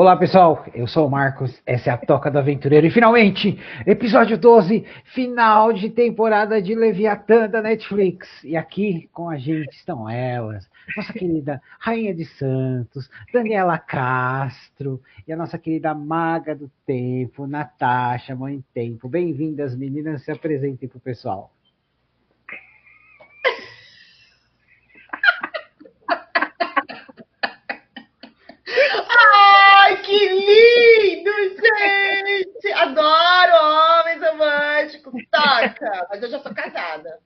Olá pessoal, eu sou o Marcos, essa é a Toca do Aventureiro e finalmente, episódio 12, final de temporada de Leviatã da Netflix. E aqui com a gente estão elas, nossa querida Rainha de Santos, Daniela Castro e a nossa querida Maga do Tempo, Natasha Mãe Tempo. Bem-vindas meninas, se apresentem pro pessoal. Ai, que lindo, gente! Adoro homens românticos. Taca, mas eu já sou casada.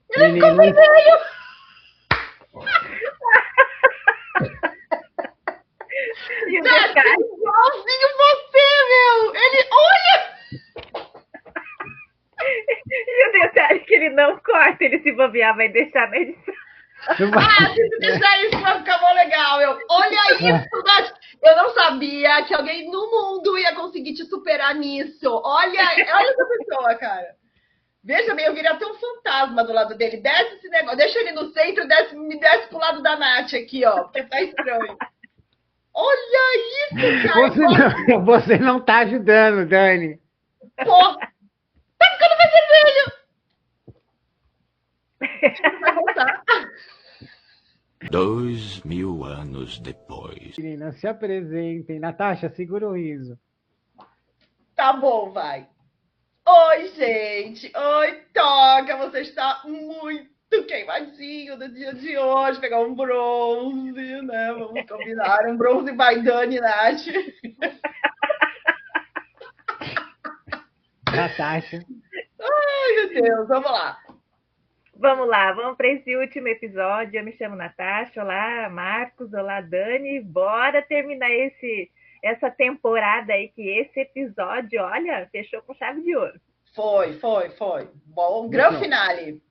Ele ficou vermelho! Taca, igualzinho você, meu! Ele, olha! E o detalhe que ele não corta, ele se bobear, vai deixar na edição. Se deixar isso vai ficar bom legal. Olha isso, Nath. Eu não sabia que alguém no mundo ia conseguir te superar nisso. Olha essa pessoa, cara. Veja bem, eu viria até um fantasma do lado dele. Desce esse negócio, deixa ele no centro, me desce pro lado da Nath aqui, ó, porque tá estranho. Olha isso, cara. Você não tá ajudando, Dani. Pô, tá ficando mais vermelho. Vai voltar. 2000 anos depois. Meninas, se apresentem. Natasha, segura o riso. Tá bom, vai. Oi, gente. Oi, Toca. Você está muito queimadinho no dia de hoje. Pegar um bronze, né? Vamos combinar. Um bronze by Dani, Nath. Natasha. Ai, meu Deus. Vamos lá. Vamos lá, vamos para esse último episódio. Eu me chamo Natasha. Olá, Marcos. Olá, Dani. Bora terminar essa temporada aí, que esse episódio, olha, fechou com chave de ouro. Foi. Bom, grande finale.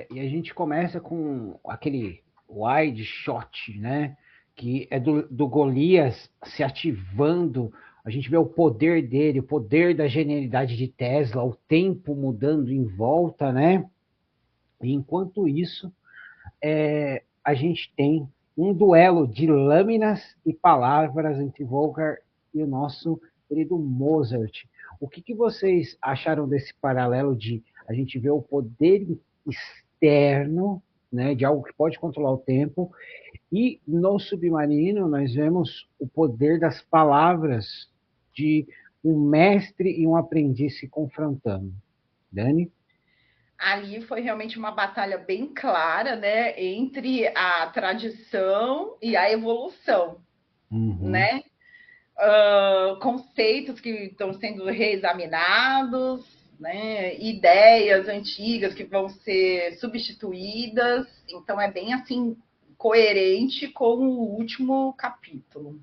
E a gente começa com aquele wide shot, né? Que é do Golias se ativando. A gente vê o poder dele, o poder da genialidade de Tesla, o tempo mudando em volta, né? E enquanto isso, a gente tem um duelo de lâminas e palavras entre Volgar e o nosso querido Mozart. O que vocês acharam desse paralelo de a gente ver o poder externo, né, de algo que pode controlar o tempo, e no Submarino nós vemos o poder das palavras de um mestre e um aprendiz se confrontando. Dani? Ali foi realmente uma batalha bem clara, né, entre a tradição e a evolução, né? Conceitos que estão sendo reexaminados, né? Ideias antigas que vão ser substituídas. Então é bem assim coerente com o último capítulo.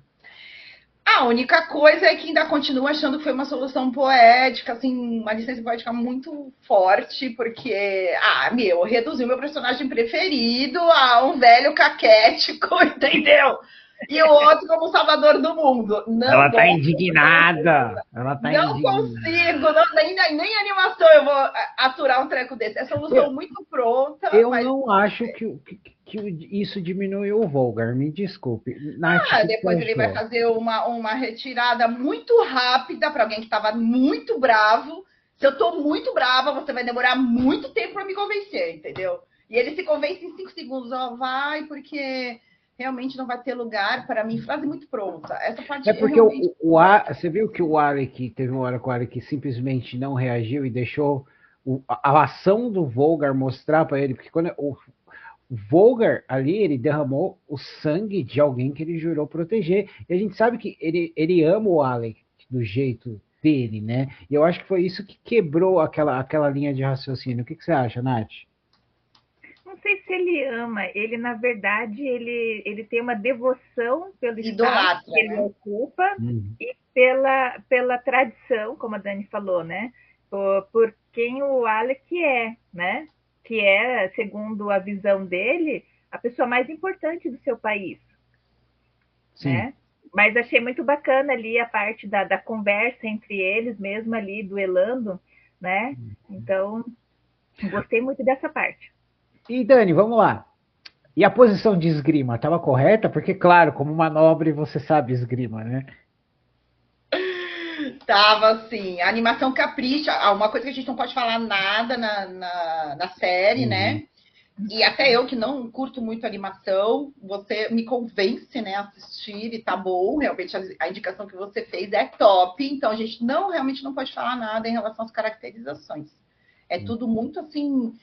A única coisa é que ainda continuo achando que foi uma solução poética, assim, uma licença poética muito forte, porque, reduziu meu personagem preferido a um velho caquético, entendeu? E o outro como salvador do mundo. Ela tá indignada. Não consigo, nem animação eu vou aturar um treco desse. É solução muito pronta. Eu não acho que isso diminuiu o Volgar, me desculpe. Nath, depois ele vai fazer uma retirada muito rápida para alguém que estava muito bravo. Se eu estou muito brava, você vai demorar muito tempo para me convencer, entendeu? E ele se convence em 5 segundos. Vai, porque realmente não vai ter lugar para mim. Frase muito pronta. Essa parte porque realmente... você viu que o Alec, teve uma hora que o Alec simplesmente não reagiu e deixou a ação do Volgar mostrar para ele, porque quando o Volgar ali, ele derramou o sangue de alguém que ele jurou proteger. E a gente sabe que ele ama o Alec do jeito dele, né? E eu acho que foi isso que quebrou aquela linha de raciocínio. O que você acha, Nath? Não sei se ele ama. Ele, na verdade, ele tem uma devoção pelo espaço que ele ocupa e pela tradição, como a Dani falou, né? Por quem o Alec é, né? Que é, segundo a visão dele, a pessoa mais importante do seu país. Sim. Né? Mas achei muito bacana ali a parte da conversa entre eles, mesmo ali duelando, né? Então, gostei muito dessa parte. E Dani, vamos lá. E a posição de esgrima estava correta? Porque, claro, como uma nobre você sabe esgrima, né? Tava assim, a animação capricha, uma coisa que a gente não pode falar nada na série, Uhum. né? E até eu que não curto muito animação, você me convence, né, a assistir e tá bom, realmente a indicação que você fez é top, então a gente realmente não pode falar nada em relação às caracterizações. É tudo muito assim,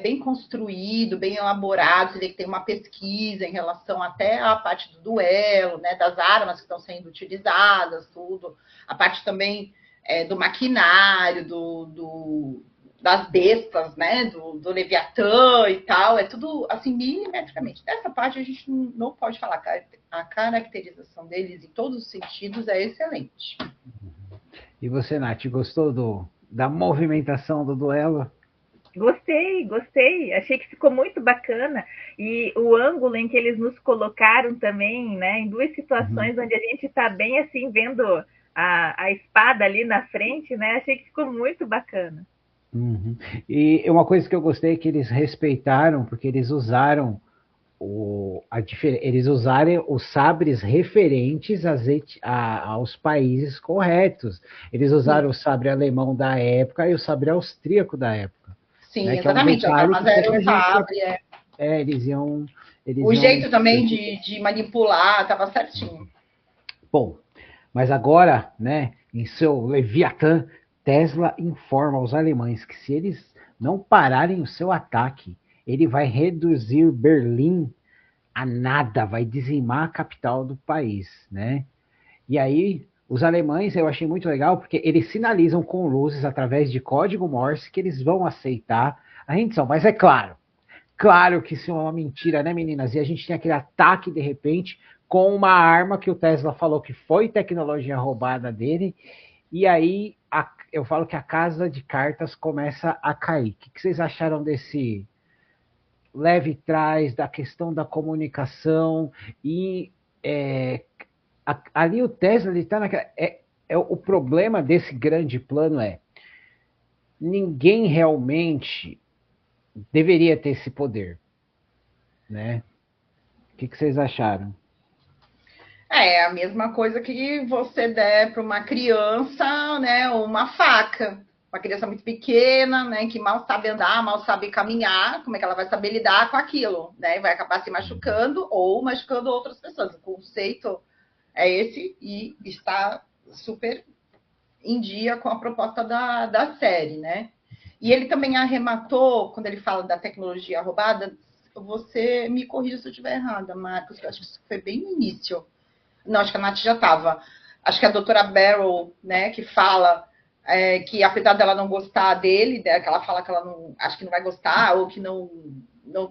bem construído, bem elaborado, ele tem uma pesquisa em relação até à parte do duelo, né, das armas que estão sendo utilizadas, tudo, a parte também do maquinário, das bestas, né, do Leviatã e tal, é tudo assim milimetricamente. Dessa parte a gente não pode falar, a caracterização deles em todos os sentidos é excelente. E você, Nath, gostou da movimentação do duelo? Gostei, gostei. Achei que ficou muito bacana. E o ângulo em que eles nos colocaram também, né, em duas situações onde a gente está bem assim, vendo a espada ali na frente, né? Achei que ficou muito bacana. Uhum. E uma coisa que eu gostei é que eles respeitaram, porque eles usaram eles usaram os sabres referentes aos países corretos. Eles usaram o sabre alemão da época e o sabre austríaco da época. Sim, né? Que é um exatamente. As detalhe armas que pouca eram gente... sabre, eles iam... O jeito também de manipular estava certinho. Bom, mas agora, né, em seu Leviatã, Tesla informa aos alemães que se eles não pararem o seu ataque, ele vai reduzir Berlim a nada, vai dizimar a capital do país, né? E aí, os alemães, eu achei muito legal, porque eles sinalizam com luzes, através de código Morse, que eles vão aceitar a rendição. Mas é claro que isso é uma mentira, né, meninas? E a gente tem aquele ataque, de repente, com uma arma que o Tesla falou que foi tecnologia roubada dele, e aí eu falo que a casa de cartas começa a cair. O que vocês acharam desse leve trás, da questão da comunicação? E ali o Tesla, ele está naquela... o problema desse grande plano ninguém realmente deveria ter esse poder, né? O que vocês acharam? É a mesma coisa que você der para uma criança, né, uma faca. Uma criança muito pequena, né, que mal sabe andar, mal sabe caminhar, como é que ela vai saber lidar com aquilo, né? Vai acabar se machucando ou machucando outras pessoas. O conceito é esse e está super em dia com a proposta da série, né? E ele também arrematou, quando ele fala da tecnologia roubada, você me corrija se eu estiver errada, Marcos, que eu acho que isso foi bem no início. Não, acho que a Nath já estava. Acho que a doutora Barrow, né, que fala que apesar dela não gostar dele, que ela fala que ela não, acho que não vai gostar, ou que não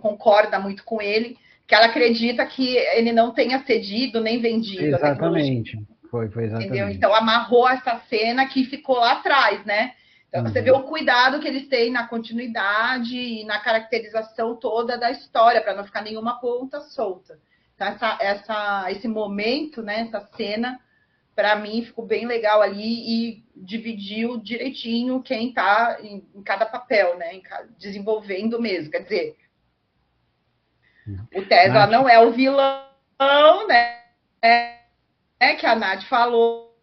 concorda muito com ele, que ela acredita que ele não tenha cedido nem vendido a tecnologia. Exatamente. Foi exatamente. Entendeu? Então amarrou essa cena que ficou lá atrás, né? Então você vê o cuidado que eles têm na continuidade e na caracterização toda da história, para não ficar nenhuma ponta solta. Então esse momento, né, essa cena, para mim ficou bem legal ali e dividiu direitinho quem está em cada papel, né, desenvolvendo mesmo. Quer dizer, o Tesla não é o vilão, né? Que a Nath falou,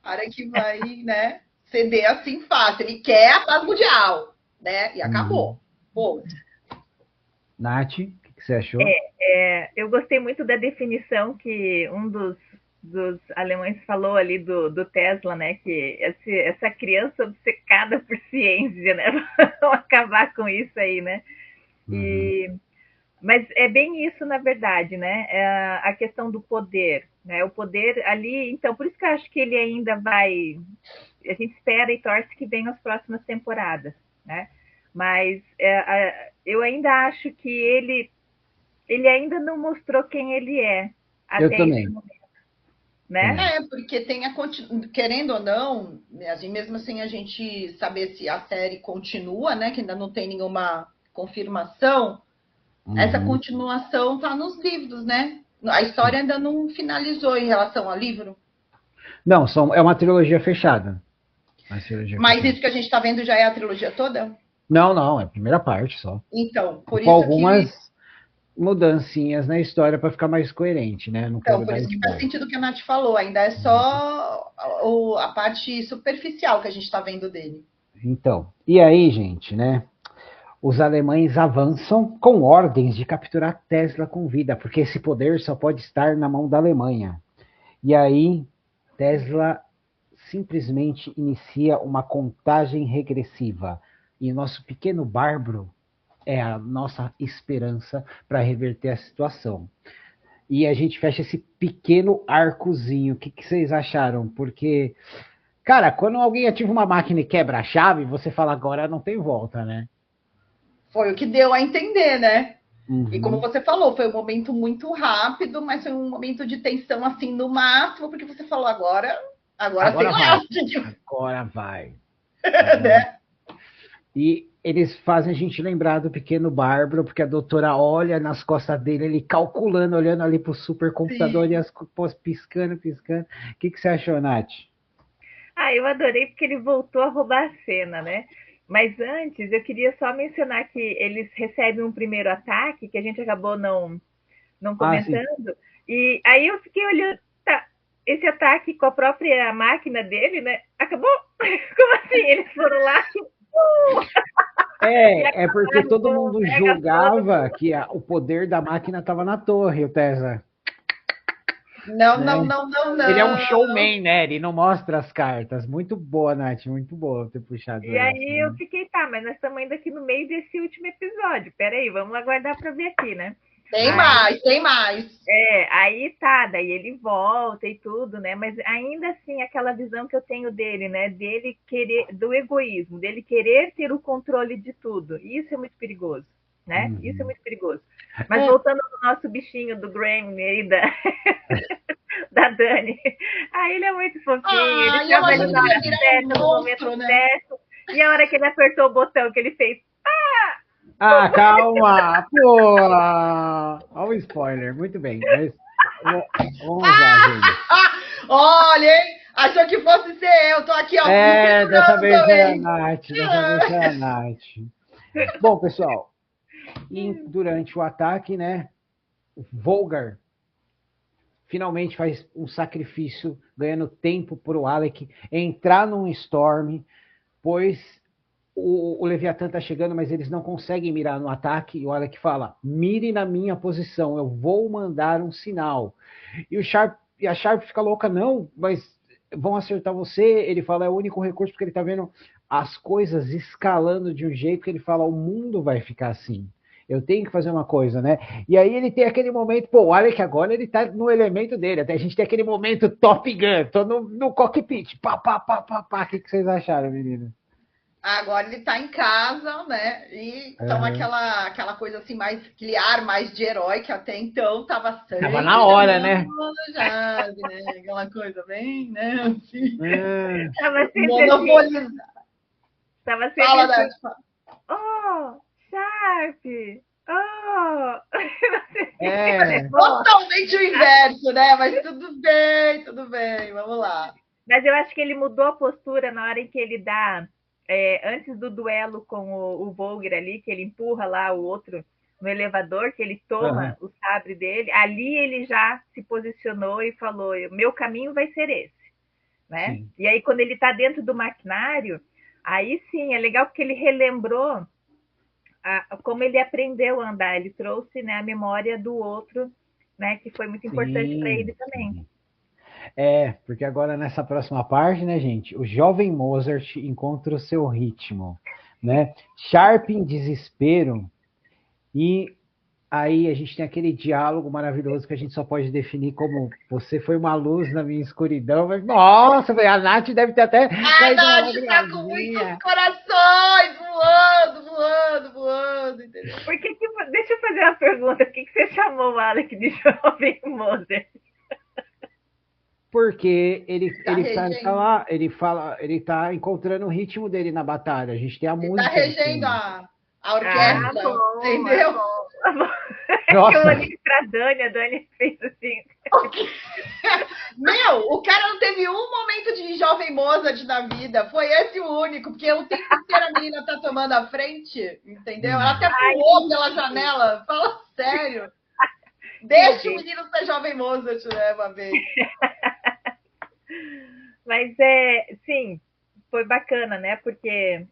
para que vai, né, ceder assim fácil. Ele quer a paz mundial, né? E acabou. Pô. Nath, o que você achou? Eu gostei muito da definição que um dos alemães falou ali do Tesla, né? Que essa criança obcecada por ciência, né? Vamos acabar com isso aí, né? Mas é bem isso, na verdade, né? A questão do poder, né? O poder ali, então, por isso que eu acho que ele ainda vai... A gente espera e torce que venham as próximas temporadas, né? Mas eu ainda acho que ele ainda não mostrou quem ele é até esse momento, né? Porque querendo ou não, assim, mesmo assim a gente saber se a série continua, né? Que ainda não tem nenhuma confirmação. Essa continuação está nos livros, né? A história ainda não finalizou em relação ao livro. Não, é uma trilogia fechada. Mas isso que a gente está vendo já é a trilogia toda? Não, é a primeira parte só. Então, por com isso algumas mudancinhas na história para ficar mais coerente, né? Não Então, quero por dar isso que faz spoiler. sentido o que a Nath falou, ainda é só a parte superficial que a gente está vendo dele. Então, e aí, gente, né? Os alemães avançam com ordens de capturar Tesla com vida, porque esse poder só pode estar na mão da Alemanha. E aí, Tesla simplesmente inicia uma contagem regressiva. E o nosso pequeno Bárbaro é a nossa esperança para reverter a situação. E a gente fecha esse pequeno arcozinho. O que vocês acharam? Porque, cara, quando alguém ativa uma máquina e quebra a chave, você fala, agora não tem volta, né? Foi o que deu a entender, né? E como Uhum. você falou, foi um momento muito rápido, mas foi um momento de tensão assim no máximo, porque você falou agora tem Agora vai. lastro, Agora vai. né? E eles fazem a gente lembrar do pequeno Bárbaro, porque a doutora olha nas costas dele, ele calculando, olhando ali pro supercomputador e Sim. as coisas piscando, piscando. O que você achou, Nath? Ah, eu adorei porque ele voltou a roubar a cena, né? Mas antes, eu queria só mencionar que eles recebem um primeiro ataque, que a gente acabou não Ah, sim. comentando, e aí eu fiquei olhando, tá, esse ataque com a própria máquina dele, né? Acabou? Como assim? Eles foram lá e É porque acabaram todo com o mundo Megazord. julgava que o poder da máquina estava na torre, o Tesla, Não, não, né? não, não, Ele é um não. showman, né? Ele não mostra as cartas. Muito boa, Nath, muito boa ter puxado E essa, aí eu né? fiquei, tá, mas nós estamos ainda aqui no meio desse último episódio. Peraí, vamos aguardar para ver aqui, né? Tem Aí mais, tem mais. aí tá, daí ele volta e tudo, né? Mas ainda assim, aquela visão que eu tenho dele, né? Dele querer, do egoísmo, dele querer ter o controle de tudo. Isso é muito perigoso, né? Isso é Uhum. muito perigoso. Mas É, voltando ao nosso bichinho do Grammy aí, da Dani. Aí ele é muito fofinho, ele Ah, e eu estava ali achando na que uhum. ia hora virar um certa, no momento monstro, né? certo. E a hora que ele apertou o botão que ele fez, Ah, calma! Pô! Olha o spoiler, muito bem. Mas vamos lá, gente. Olha, hein? Achou que fosse ser eu, tô aqui, ó, me Dessa segurando vez foi a também. Nath, dessa vez foi a Nath. Bom, pessoal, e durante o ataque, né, o Volgar finalmente faz um sacrifício, ganhando tempo para o Alec entrar num Storm, pois o Leviatã está chegando, mas eles não conseguem mirar no ataque, e o Alec fala, mire na minha posição, eu vou mandar um sinal. E a Sharp fica louca, não, mas vão acertar você. Ele fala, é o único recurso, porque ele tá vendo as coisas escalando de um jeito que ele fala, o mundo vai ficar assim. Eu tenho que fazer uma coisa, né? E aí ele tem aquele momento, pô, olha que agora ele tá no elemento dele. Até a gente tem aquele momento Top Gun, tô no cockpit. Pá, pá, pá, pá, pá. O que vocês acharam, menino? Agora ele tá em casa, né? E toma Uhum. aquela coisa assim, mais, aquele ar mais de herói que até então tava Tava na sempre hora, treinando né? já, né? Aquela coisa bem, né? Assim, tava sempre assim, monopolizado. tava sempre Fala, assim, Nath. oh, Sharp, oh. Eu falei, É. pô, Totalmente o inverso, né? Mas tudo bem, vamos lá. mas eu acho que ele mudou a postura na hora em que ele dá, antes do duelo com o Volger ali, que ele empurra lá o outro no elevador, que ele toma Uhum. o sabre dele, ali ele já se posicionou e falou, meu caminho vai ser esse, né? Sim. E aí quando ele está dentro do maquinário, aí sim, é legal porque ele relembrou como ele aprendeu a andar, ele trouxe, né, a memória do outro, né, que foi muito importante para ele Sim, também. sim. Porque agora nessa próxima parte, né, gente, o jovem Mozart encontra o seu ritmo, né? Sharp em desespero e aí a gente tem aquele diálogo maravilhoso que a gente só pode definir como você foi uma luz na minha escuridão, mas nossa, a Nath deve ter até A caído uma Nath tá com muitos lagrimazinha. corações voando, entendeu? Porque, tipo, deixa eu fazer uma pergunta, por que você chamou o Alec de jovem Mozart? Porque Tá tá regendo, lá, ele fala, ele tá encontrando o ritmo dele na batalha. A gente tem a ele tá música de regendo fundo. a Ah, orquestra, bom, é entendeu? bom. É que eu Nossa, olhei pra Dani, a Dani fez assim. Meu, o cara não teve um momento de jovem Mozart na vida. Foi esse o único, porque o tempo inteiro a menina tá tomando a frente, entendeu? Ela até pulou pela janela. Fala sério. Deixa o menino ser jovem Mozart, né, uma vez. Mas sim, foi bacana, né? Porque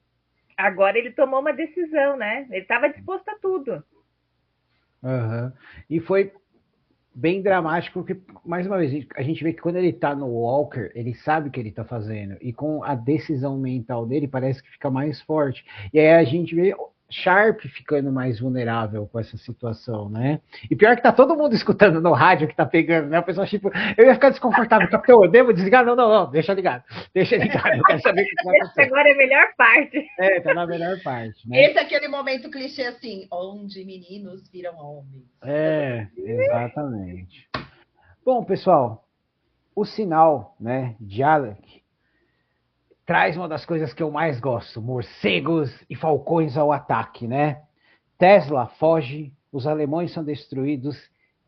agora ele tomou uma decisão, né? Ele estava disposto a tudo. Uhum. E foi bem dramático, porque, mais uma vez, a gente vê que quando ele tá no Walker, ele sabe o que ele tá fazendo. E com a decisão mental dele, parece que fica mais forte. E aí a gente vê Sharp ficando mais vulnerável com essa situação, né? E pior que tá todo mundo escutando no rádio que tá pegando, né? O pessoal, tipo, eu ia ficar desconfortável. Capitão, eu devo desligar? Não, deixa ligado. Deixa ligado, eu quero saber o que vai acontecer. Agora é a melhor parte. Tá na melhor parte, né? Esse é aquele momento clichê assim, onde meninos viram homens. Exatamente. Bom, pessoal, o sinal, né, de Alec traz uma das coisas que eu mais gosto, morcegos e falcões ao ataque, né? Tesla foge, os alemães são destruídos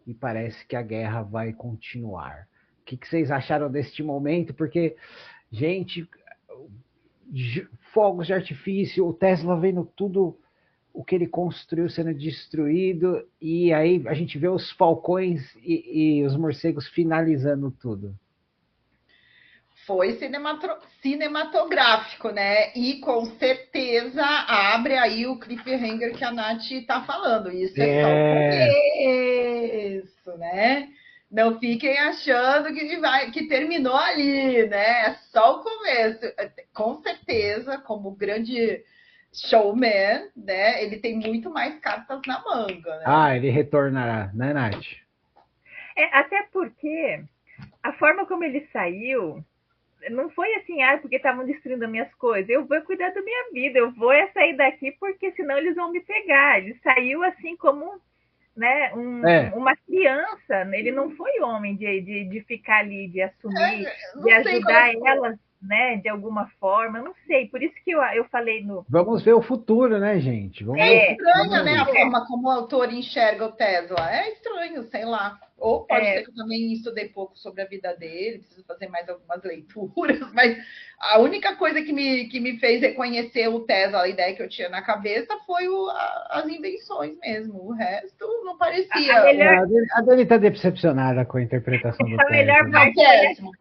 e parece que a guerra vai continuar. O que vocês acharam deste momento? Porque, gente, fogos de artifício, o Tesla vendo tudo o que ele construiu sendo destruído, e aí a gente vê os falcões e os morcegos finalizando tudo. Foi cinematográfico, né? E com certeza abre aí o cliffhanger que a Nath está falando. Isso é só o começo, né? Não fiquem achando que terminou ali, né? É só o começo. Com certeza, como grande showman, né? Ele tem muito mais cartas na manga, né? Ele retornará, né, Nath? Até porque a forma como ele saiu não foi assim, porque estavam destruindo as minhas coisas. Eu vou cuidar da minha vida, eu vou sair daqui porque senão eles vão me pegar. Ele saiu assim como, né, uma criança. Ele não foi homem de ficar ali, de assumir, de ajudar elas, né, de alguma forma. Eu não sei, por isso que eu falei no... Vamos ver o futuro, né, gente? Estranha, né, a forma como o autor enxerga o Tesla. É estranho, sei lá. Ou pode ser que eu também estudei pouco sobre a vida dele, preciso fazer mais algumas leituras, mas a única coisa que me fez reconhecer o Tesla, a ideia que eu tinha na cabeça, foi as invenções mesmo. O resto não parecia. A Dani está decepcionada com a interpretação do Tesla. A melhor parte péssimo.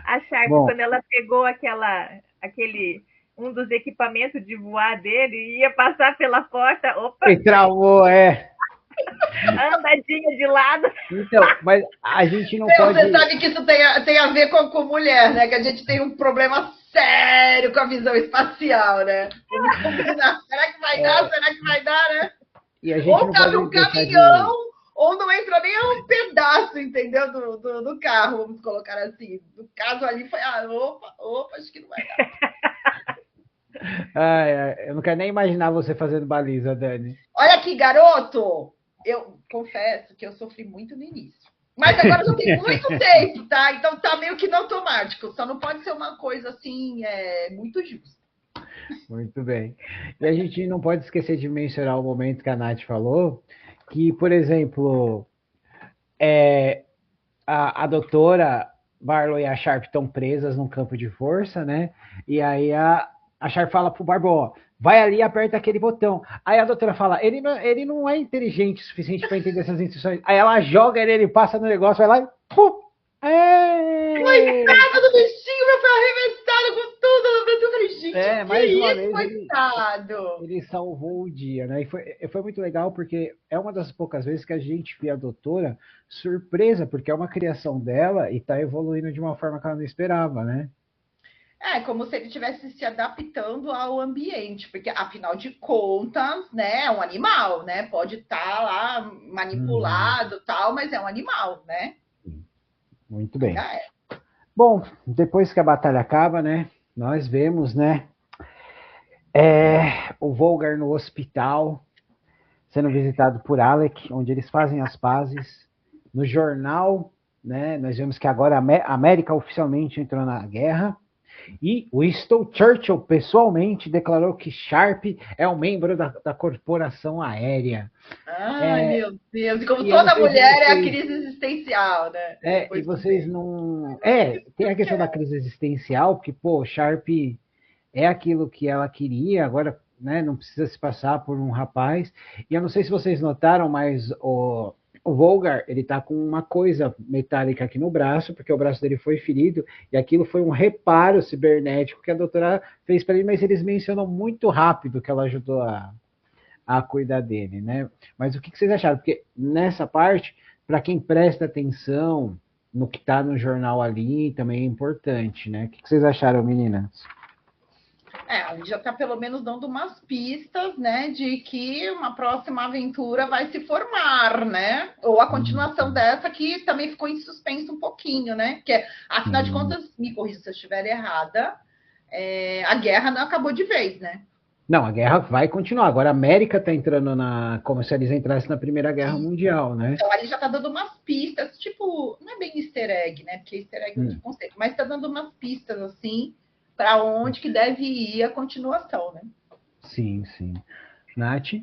A Sharp, quando ela pegou um dos equipamentos de voar dele e ia passar pela porta, opa! E travou, andadinha de lado. Então, mas a gente não pode... Você sabe que isso tem a ver com mulher, né? Que a gente tem um problema sério com a visão espacial, né? Será que vai dar? Será que vai dar, né? E a gente ou cabe um caminhão, ou não entra nem um pedaço, entendeu? Do carro, vamos colocar assim. No caso ali foi, opa, acho que não vai dar. Eu não quero nem imaginar você fazendo baliza, Dani. Olha aqui, garoto! Eu confesso que eu sofri muito no início. Mas agora já tem muito tempo, tá? Então tá meio que no automático. Só não pode ser uma coisa assim, muito justa. Muito bem. E a gente não pode esquecer de mencionar o momento que a Nath falou, que, por exemplo, a doutora Barlow e a Sharp estão presas num campo de força, né? E aí a Sharp fala pro Barboa, vai ali e aperta aquele botão. Aí a doutora fala, ele não é inteligente o suficiente para entender essas instruções. Aí ela joga ele passa no negócio, vai lá e pum! Coitado do bichinho, meu, foi arrebentado com tudo. Eu falei, gente, mais uma vez, coitado. Ele salvou o dia, né? E foi muito legal, porque é uma das poucas vezes que a gente vê a doutora surpresa, porque é uma criação dela e tá evoluindo de uma forma que ela não esperava, né? Como se ele estivesse se adaptando ao ambiente, porque, afinal de contas, né, é um animal, né? Pode estar lá manipulado e tal, mas é um animal, né? Muito bem. Bom, depois que a batalha acaba, né, nós vemos, né, o Volgar no hospital, sendo visitado por Alec, onde eles fazem as pazes. No jornal, né, nós vemos que agora a América oficialmente entrou na guerra. E Winston Churchill, pessoalmente, declarou que Sharp é um membro da corporação aérea. Ai, meu Deus. E como e eu não toda sei se mulher é a vocês- crise existencial, né? e Depois vocês que vem. não... tem a questão da crise existencial, porque, pô, Sharp é aquilo que ela queria, agora, né, não precisa se passar por um rapaz. E eu não sei se vocês notaram, mas o Volgar, ele tá com uma coisa metálica aqui no braço, porque o braço dele foi ferido, e aquilo foi um reparo cibernético que a doutora fez para ele, mas eles mencionam muito rápido que ela ajudou a cuidar dele, né? Mas o que vocês acharam? Porque nessa parte, para quem presta atenção no que está no jornal ali, também é importante, né? O que vocês acharam, meninas? A gente já está pelo menos dando umas pistas, né, de que uma próxima aventura vai se formar, né? Ou a continuação dessa que também ficou em suspenso um pouquinho, né? Porque, afinal de contas, me corrija se eu estiver errada, a guerra não acabou de vez, né? Não, a guerra vai continuar. Agora a América está entrando como se eles entrassem na Primeira Guerra Mundial, né? Então, ali já está dando umas pistas, tipo, não é bem easter egg, né? Porque easter egg é outro conceito, mas está dando umas pistas, assim, para onde que deve ir a continuação, né? Sim, sim. Nath?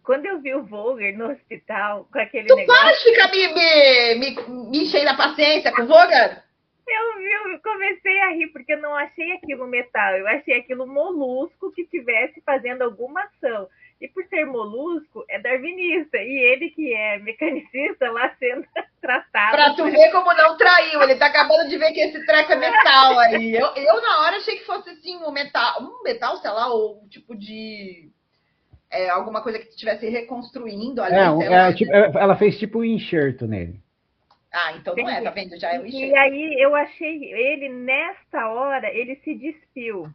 Quando eu vi o Volgar no hospital com aquele tu negócio... para de ficar me enchendo a paciência com o Volgar? Eu comecei a rir, porque eu não achei aquilo metal, eu achei aquilo molusco que estivesse fazendo alguma ação. E por ser molusco, é darwinista. E ele que é mecanicista lá sendo tratado. Pra tu ver como não traiu. Ele tá acabando de ver que esse treco é metal aí. Eu na hora achei que fosse assim, um metal, sei lá, ou tipo de... alguma coisa que estivesse reconstruindo ali. Ela fez tipo um enxerto nele. Então não é, tá vendo? Já é um enxerto. E aí eu achei ele, nesta hora, ele se despiu.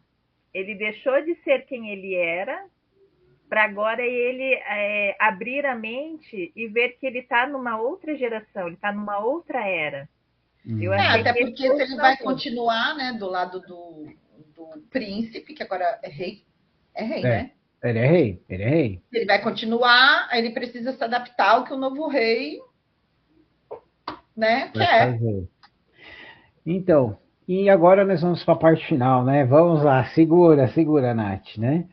Ele deixou de ser quem ele era, para agora ele abrir a mente e ver que ele está numa outra geração, ele está numa outra era. Até porque se ele vai continuar, né, do lado do príncipe, que agora é rei, né? Ele é rei. Ele vai continuar, ele precisa se adaptar ao que o novo rei, né, quer. Então, e agora nós vamos para a parte final, né? Vamos lá, segura, Nath, né?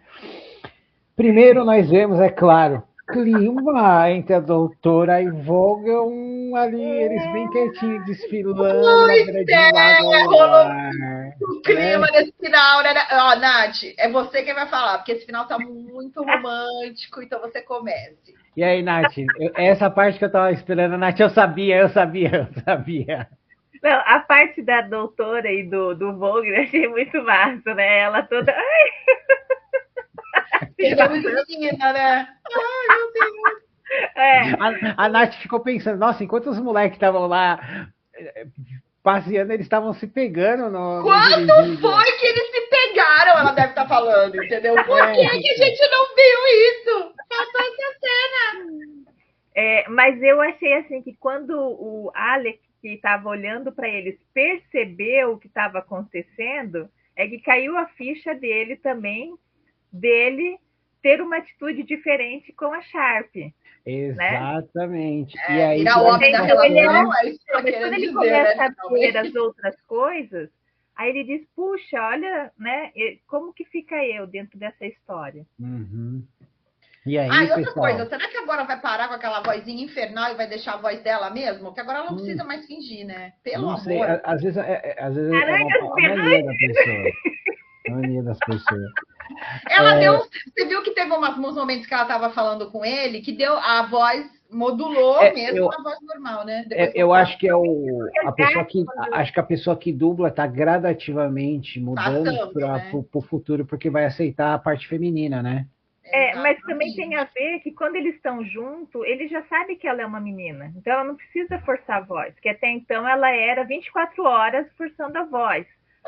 Primeiro nós vemos, é claro, clima entre a doutora e Vogel, ali, eles bem quietinhos, desfilando na beiradinha o clima desse final, né? Ó, Nath, é você quem vai falar, porque esse final tá muito romântico, então você comece. E aí, Nath, essa parte que eu tava esperando, Nath, eu sabia. Não, a parte da doutora e do Vogel eu achei muito massa, né? Ela toda... Ela é muito linda, né? Ai, meu Deus. A Nath ficou pensando, nossa, enquanto os moleques estavam lá passeando, eles estavam se pegando Quando foi que eles se pegaram? Ela deve estar falando, entendeu? Por que a gente não viu isso? Faltou essa cena. Mas eu achei assim que quando o Alec, que estava olhando para eles, percebeu o que estava acontecendo, é que caiu a ficha dele também, dele ter uma atitude diferente com a Sharp. Exatamente. Né? E aí, o homem da relação, mas quando ele começa a ver as outras coisas, aí ele diz, puxa, olha, né, como que fica eu dentro dessa história? Uhum. E aí, e outra pessoal, coisa, será que agora vai parar com aquela vozinha infernal e vai deixar a voz dela mesmo? Porque agora ela não precisa mais fingir, né? Pelo amor. Sei, às vezes é uma mania da pessoa. Mania das pessoas. Ela deu. Você viu que teve uns momentos que ela estava falando com ele, que deu a voz, modulou mesmo a voz normal, né? Eu acho que a pessoa que. Acho que a pessoa que dubla está gradativamente mudando para o futuro, porque vai aceitar a parte feminina, né? Mas também tem a ver que quando eles estão juntos, ele já sabe que ela é uma menina. Então ela não precisa forçar a voz, que até então ela era 24 horas forçando a voz.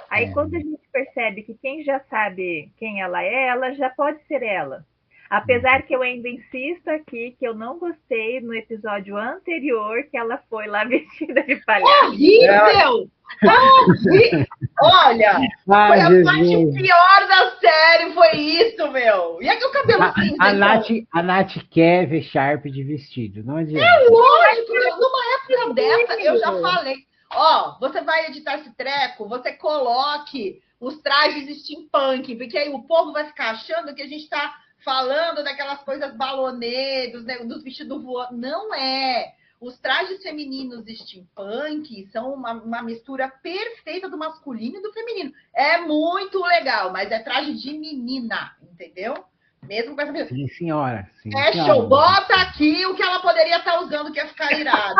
Aí quando a gente percebe que quem já sabe quem ela é, ela já pode ser ela. Apesar que eu ainda insisto aqui que eu não gostei no episódio anterior que ela foi lá vestida de palhaço. Horrível! Olha, foi a parte pior da série, foi isso, meu. E aqui o cabelo cinza. A Nath quer ver Sharp de vestido, não adianta. É lógico, numa época dessa, eu já falei. Ó, você vai editar esse treco, você coloque os trajes steampunk, porque aí o povo vai ficar achando que a gente está falando daquelas coisas balonê, dos vestidos voando. Não é. Os trajes femininos steampunk são uma mistura perfeita do masculino e do feminino. É muito legal, mas é traje de menina, entendeu? Mesmo com essa... Sim, senhora. Sim, é senhora. show. Bota aqui o que ela poderia estar usando, que ia ficar irado.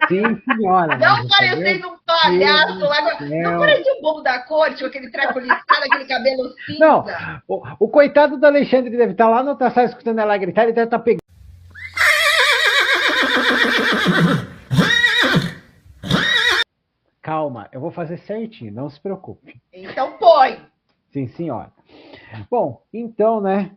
Sim, senhora. Não parecendo um palhaço. Não parecia um bobo da corte, com aquele treco listado, aquele cabelo cinza. Não, o coitado do Alexandre deve estar lá no outra sala escutando ela gritar, ele deve estar pegando. Calma, eu vou fazer certinho, não se preocupe. Então põe. Sim, senhora. Bom, então, né,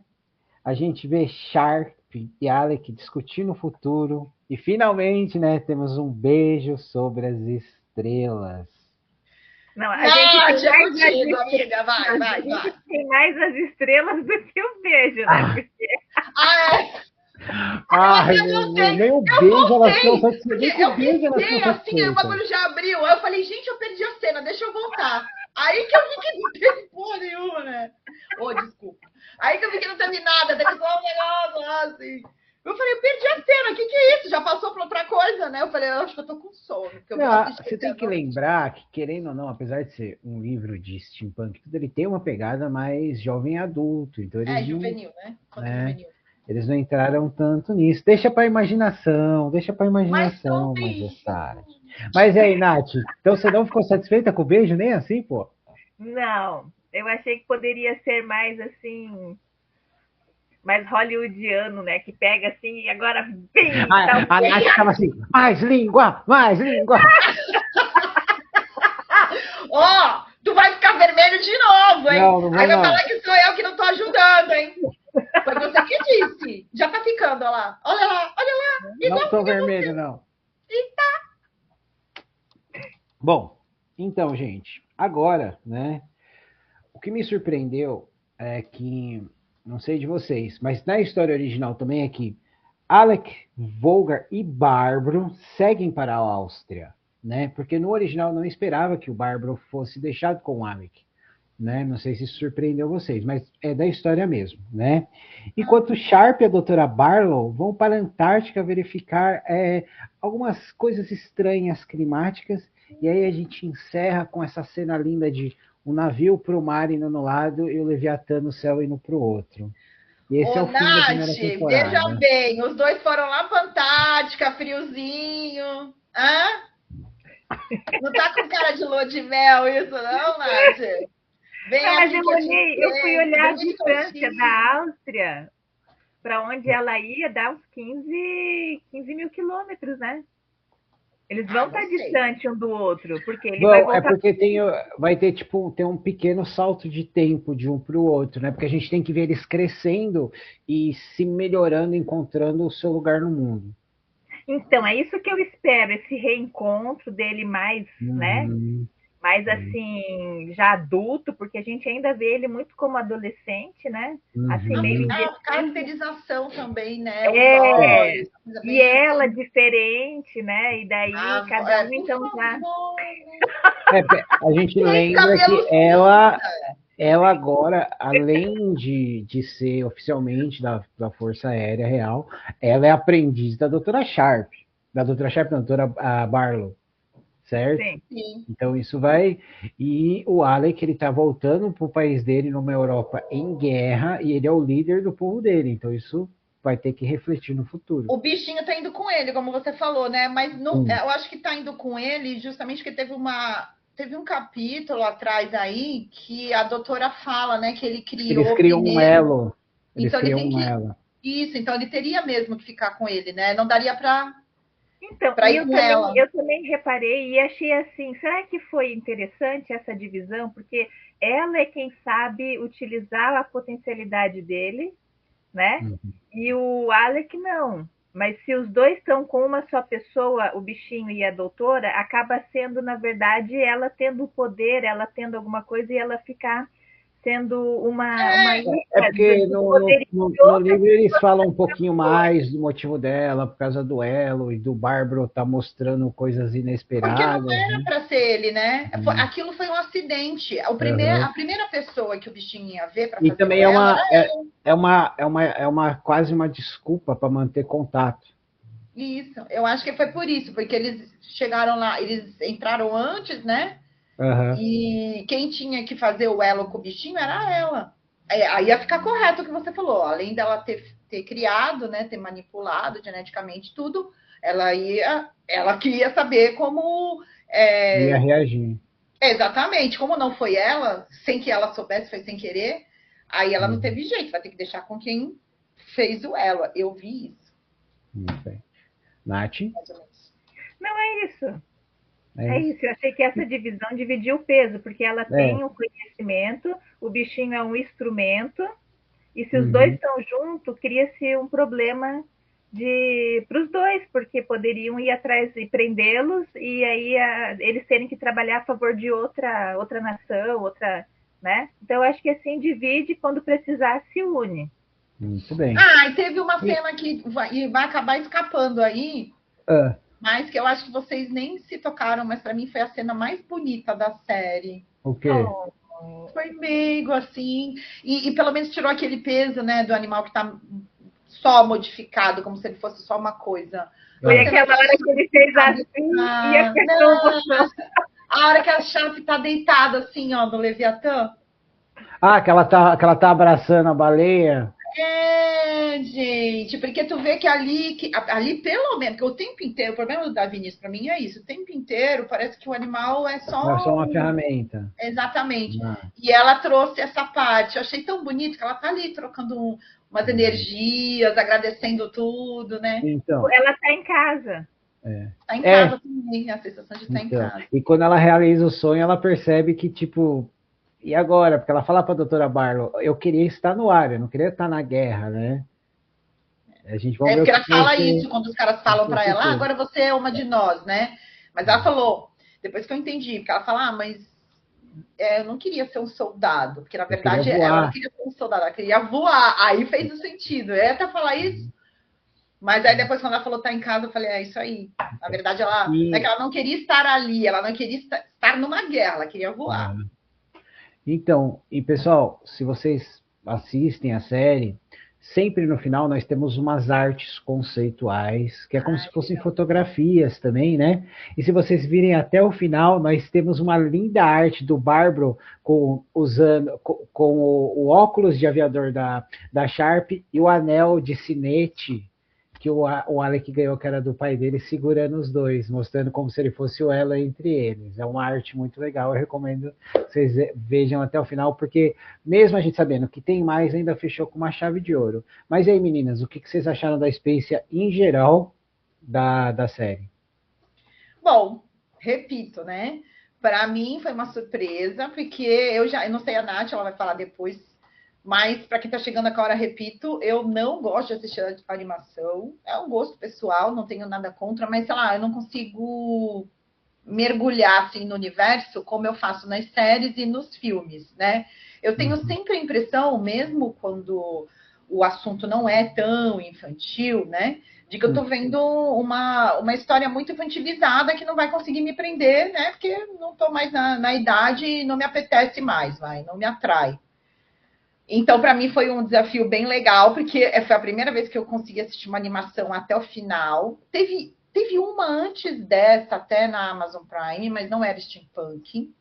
a gente vê Sharp e Alec discutindo o futuro e finalmente, né, temos um beijo sobre as estrelas. Não, a gente tem mais contigo, amiga. Vai. Tem mais as estrelas do que o beijo, né? Porque... nem o beijo elas estão satisfeitas. Eu pensei assim, o bagulho já abriu. Aí eu falei, gente, eu perdi a cena, deixa eu voltar. Aí que eu vi que não teve porra nenhuma, né? Desculpa. Aí que eu vi que não teve nada, teve só um negócio lá, assim. Eu falei, eu perdi a cena, o que é isso? Já passou pra outra coisa, né? Eu falei, eu acho que eu tô com sono. Você tem que lembrar que, querendo ou não, apesar de ser um livro de steampunk, ele tem uma pegada mais jovem adulto. Então eles juvenil, né? Juvenil. Eles não entraram tanto nisso. Deixa pra imaginação, Mas e aí, Nath? Então você não ficou satisfeita com o beijo, nem assim, pô? Não, eu achei que poderia ser mais assim, mais hollywoodiano, né? Que pega assim e agora vem. A Nath ficava assim, mais língua! Tu vai ficar vermelho de novo, hein? Não aí vai falar que sou eu que não tô ajudando, hein? Foi você que disse. Já tá ficando, olha lá. Olha lá. Não tô vermelho, não. Eita. Bom, então, gente, agora, né? O que me surpreendeu é que, não sei de vocês, mas na história original também é que Alec, Volgar e Bárbaro seguem para a Áustria, né? Porque no original eu não esperava que o Bárbaro fosse deixado com o Alec. Né? Não sei se isso surpreendeu vocês, mas é da história mesmo, né? Enquanto Sharp e a doutora Barlow vão para a Antártica verificar algumas coisas estranhas climáticas, e aí a gente encerra com essa cena linda de um navio para o mar indo no lado e o Leviatã no céu indo para o outro. E esse é o fim da primeira temporada. Veja bem, os dois foram lá para a Antártica, friozinho. Não tá com cara de lua de mel isso, não, Nath? Mas eu fui olhar a distância da Áustria, para onde ela ia, dar uns 15 mil quilômetros, né? Eles vão estar distantes um do outro, porque ele vai voltar... É porque vai ter tem um pequeno salto de tempo de um para o outro, né? Porque a gente tem que ver eles crescendo e se melhorando, encontrando o seu lugar no mundo. Então, é isso que eu espero, esse reencontro dele mais, né? Mais assim, já adulto, porque a gente ainda vê ele muito como adolescente, né? Assim, meio caracterização também, né? E ela diferente, né? E daí cada um então já... a gente lembra que ela agora, além de ser oficialmente da Força Aérea Real, ela é aprendiz da doutora Sharp. Da doutora Sharp, não, doutora Barlow. Certo? Sim. Então isso vai... E o Alec, ele tá voltando pro país dele, numa Europa em guerra, e ele é o líder do povo dele. Então isso vai ter que refletir no futuro. O bichinho tá indo com ele, como você falou, né? Mas não, eu acho que tá indo com ele justamente porque teve um capítulo atrás aí que a doutora fala, né? Que ele criou... Eles criam um elo. Então Isso, então ele teria mesmo que ficar com ele, né? Não daria pra... Então, eu também reparei e achei assim, será que foi interessante essa divisão? Porque ela é quem sabe utilizar a potencialidade dele, né? E o Alec não. Mas se os dois estão com uma só pessoa, o bichinho e a doutora, acaba sendo, na verdade, ela tendo o poder, ela tendo alguma coisa e ela ficar sendo uma É isca porque do poderio de no outra livro eles falam um pouquinho pessoa. mais do motivo dela, por causa do elo, e do Bárbaro tá mostrando coisas Porque não inesperadas, era né? para ser ele, né? Uhum. Aquilo foi um acidente. Uhum. A primeira pessoa que o bichinho ia ver para E fazer o também elo era é uma quase uma desculpa para manter contato. isso. Eu acho que foi por isso, porque eles chegaram lá, eles entraram antes, né? Uhum. E quem tinha que fazer o elo com o bichinho era ela. Aí ia ficar correto o que você falou. Além dela ter criado, né, ter manipulado geneticamente tudo, ela que ia saber como. Ia reagir. Exatamente, como não foi ela, sem que ela soubesse, foi sem querer, aí ela não Uhum. teve jeito, vai ter que deixar com quem fez o ela. Eu vi isso, Muito bem. Nath? mais ou menos. Não é isso. É É isso. isso, eu achei que essa divisão dividia o peso, porque ela É. tem o conhecimento, o bichinho é um instrumento, e se os dois Uhum. estão juntos, cria-se um problema para os dois, porque poderiam ir atrás e prendê-los, e aí eles terem que trabalhar a favor de outra nação, outra, né? Então, eu acho que assim divide, quando precisar, se une. Muito bem. Ah, e teve uma E, cena que vai acabar escapando aí, ah, mas que eu acho que vocês nem se tocaram, mas para mim foi a cena mais bonita da série. o quê? Oh, Foi meigo, assim, e pelo menos tirou aquele peso, né, do animal que está só modificado, como se ele fosse só uma coisa. foi Ah, aquela hora que ele fez assim e apertou o botão. A hora que a Chape tá deitada assim, ó, no Leviatã. que ela tá abraçando a baleia. É, gente, porque tu vê que ali pelo menos, que o tempo inteiro, o problema do Davinis para mim é isso, o tempo inteiro parece que o animal é É só só uma ferramenta. exatamente. Ah, E ela trouxe essa parte, eu achei tão bonito que ela tá ali trocando umas energias, agradecendo tudo, né? então, Ela está em casa. Tá em é, casa também, a sensação de estar em então. casa. E quando ela realiza o sonho, ela percebe que, tipo, e agora? Porque ela fala para a doutora Barlow, eu queria estar no ar, eu não queria estar na guerra, né? A gente vai É ver o porque que ela vai fala ser isso quando os caras o falam para ela, futuro. agora você é uma de nós, né? Mas ela falou, depois que eu entendi, porque ela fala, mas eu não queria ser um soldado, porque na Eu queria verdade ela não voar. queria ser um soldado, ela queria voar. Aí fez o sentido. Eu ia até falar isso, mas aí depois quando ela falou tá em casa, eu falei, é isso aí. Na verdade, ela não é que E, ela não queria estar ali, ela não queria estar numa guerra, ela queria voar. então, e pessoal, se vocês assistem a série, sempre no final nós temos umas artes conceituais, que é como se fossem fotografias também, né? E se vocês virem até o final, nós temos uma linda arte do Bárbaro com o óculos de aviador da Sharp e o anel de cinete que o Alec ganhou, que era do pai dele, segurando os dois, mostrando como se ele fosse o elo entre eles. É uma arte muito legal, eu recomendo que vocês vejam até o final, porque mesmo a gente sabendo que tem mais, ainda fechou com uma chave de ouro. Mas aí, meninas, o que vocês acharam da Space em geral da série? Bom, repito, né? Para mim foi uma surpresa, porque eu não sei a Nath, ela vai falar depois, mas para quem está chegando agora, repito, eu não gosto de assistir a animação. É um gosto pessoal, não tenho nada contra, mas sei lá, eu não consigo mergulhar assim no universo como eu faço nas séries e nos filmes, né? Eu tenho sempre a impressão, mesmo quando o assunto não é tão infantil, né? De que eu tô vendo uma história muito infantilizada que não vai conseguir me prender, né? Porque não tô mais na idade e não me apetece mais, não me atrai. Então, para mim, foi um desafio bem legal, porque foi a primeira vez que eu consegui assistir uma animação até o final. Teve uma antes dessa, até na Amazon Prime, mas não era steampunk.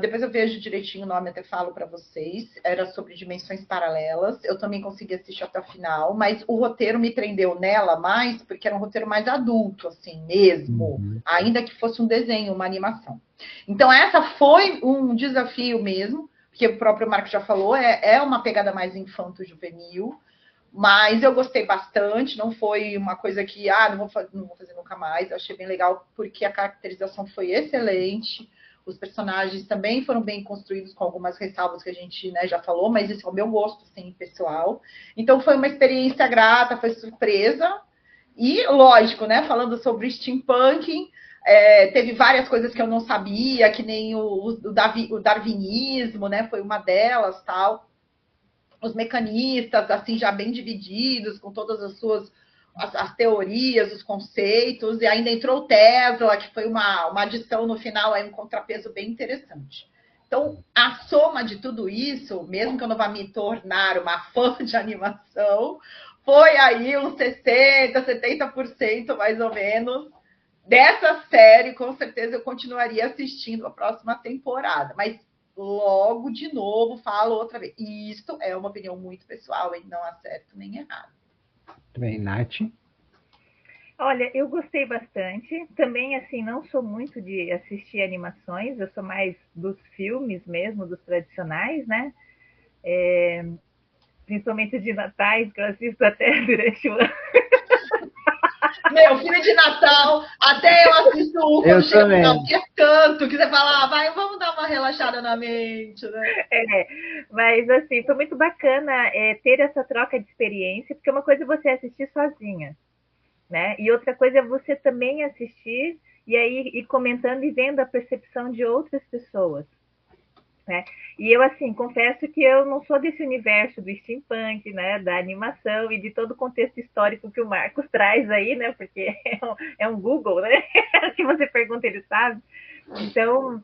Depois eu vejo direitinho o nome, até falo para vocês. Era sobre dimensões paralelas. Eu também consegui assistir até o final, mas o roteiro me prendeu nela mais, porque era um roteiro mais adulto, assim mesmo. Ainda que fosse um desenho, uma animação. Então, essa foi um desafio mesmo, porque o próprio Marco já falou, é uma pegada mais infanto-juvenil. Mas eu gostei bastante, não foi uma coisa que, não vou fazer nunca mais. Eu achei bem legal, porque a caracterização foi excelente. Os personagens também foram bem construídos, com algumas ressalvas que a gente, né, já falou, mas esse é o meu gosto, assim, pessoal. Então, foi uma experiência grata, foi surpresa. E, lógico, né, falando sobre steampunk, teve várias coisas que eu não sabia, que nem o darwinismo, né, foi uma delas, tal. Os mecanistas, assim, já bem divididos, com todas as suas as teorias, os conceitos, e ainda entrou o Tesla, que foi uma adição no final, aí um contrapeso bem interessante. Então, a soma de tudo isso, mesmo que eu não vá me tornar uma fã de animação, foi aí uns 60%, 70% mais ou menos dessa série. Com certeza eu continuaria assistindo a próxima temporada, mas logo de novo falo outra vez, isto é uma opinião muito pessoal, hein? Não há certo nem errado. Muito bem, Nath? Olha, eu gostei bastante. Também, assim, não sou muito de assistir animações, eu sou mais dos filmes mesmo, dos tradicionais, né? Principalmente de natais, que eu assisto até durante o ano. Meu, filme de Natal, até eu assisto um quando chega no final, que é tanto, que você fala, vai, vamos dar uma relaxada na mente, né? Mas, assim, foi muito bacana ter essa troca de experiência, porque uma coisa é você assistir sozinha, né? E outra coisa é você também assistir e aí ir comentando e vendo a percepção de outras pessoas, né? E eu, assim, confesso que eu não sou desse universo do steampunk, né, da animação e de todo o contexto histórico que o Marcos traz aí, né, porque é um Google, né, se você pergunta, ele sabe. Então,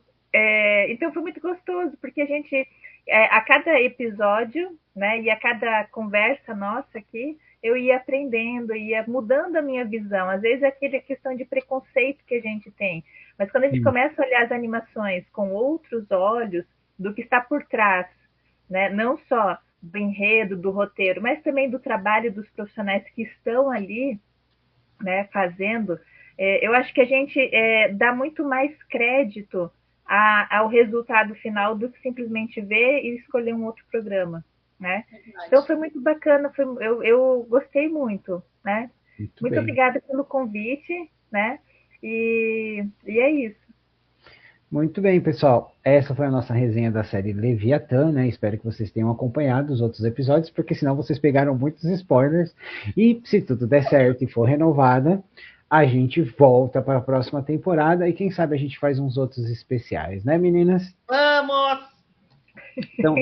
então foi muito gostoso, porque a gente, a cada episódio, né, e a cada conversa nossa aqui, eu ia aprendendo, ia mudando a minha visão. Às vezes é aquela questão de preconceito que a gente tem, mas quando a gente começa a olhar as animações com outros olhos, do que está por trás, né? Não só do enredo, do roteiro, mas também do trabalho dos profissionais que estão ali, né, fazendo, eu acho que a gente dá muito mais crédito ao resultado final do que simplesmente ver e escolher um outro programa, né? Então foi muito bacana, eu gostei muito, né? Muito obrigada pelo convite, né? E é isso. Muito bem, pessoal. Essa foi a nossa resenha da série Leviatã, né? Espero que vocês tenham acompanhado os outros episódios, porque senão vocês pegaram muitos spoilers. E se tudo der certo e for renovada, a gente volta para a próxima temporada e quem sabe a gente faz uns outros especiais, né, meninas? Vamos! Então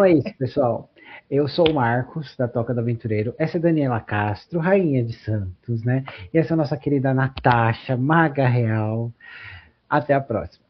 é isso, pessoal. Eu sou o Marcos, da Toca do Aventureiro. Essa é a Daniela Castro, Rainha de Santos, né? E essa é a nossa querida Natasha, Maga Real. Até a próxima.